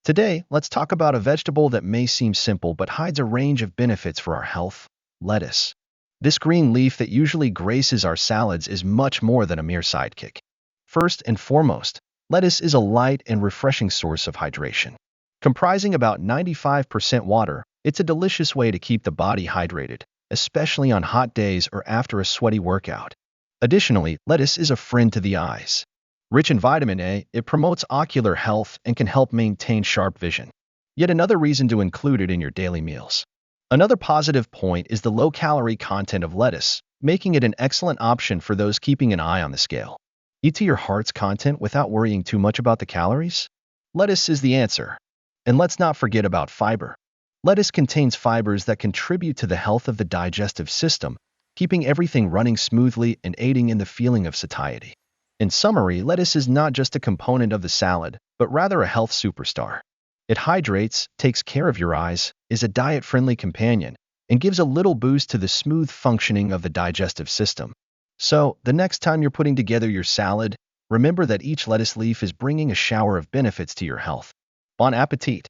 Today, let's talk about a vegetable that may seem simple but hides a range of benefits for our health: lettuce. This green leaf that usually graces our salads is much more than a mere sidekick. First and foremost, lettuce is a light and refreshing source of hydration. Comprising about 95% water, it's a delicious way to keep the body hydrated, especially on hot days or after a sweaty workout. Additionally, lettuce is a friend to the eyes. Rich in vitamin A, it promotes ocular health and can help maintain sharp vision. Yet another reason to include it in your daily meals. Another positive point is the low-calorie content of lettuce, making it an excellent option for those keeping an eye on the scale. Eat to your heart's content without worrying too much about the calories? Lettuce is the answer. And let's not forget about fiber. Lettuce contains fibers that contribute to the health of the digestive system, keeping everything running smoothly and aiding in the feeling of satiety. In summary, lettuce is not just a component of the salad, but rather a health superstar. It hydrates, takes care of your eyes, is a diet-friendly companion, and gives a little boost to the smooth functioning of the digestive system. So, the next time you're putting together your salad, remember that each lettuce leaf is bringing a shower of benefits to your health. Bon appetit!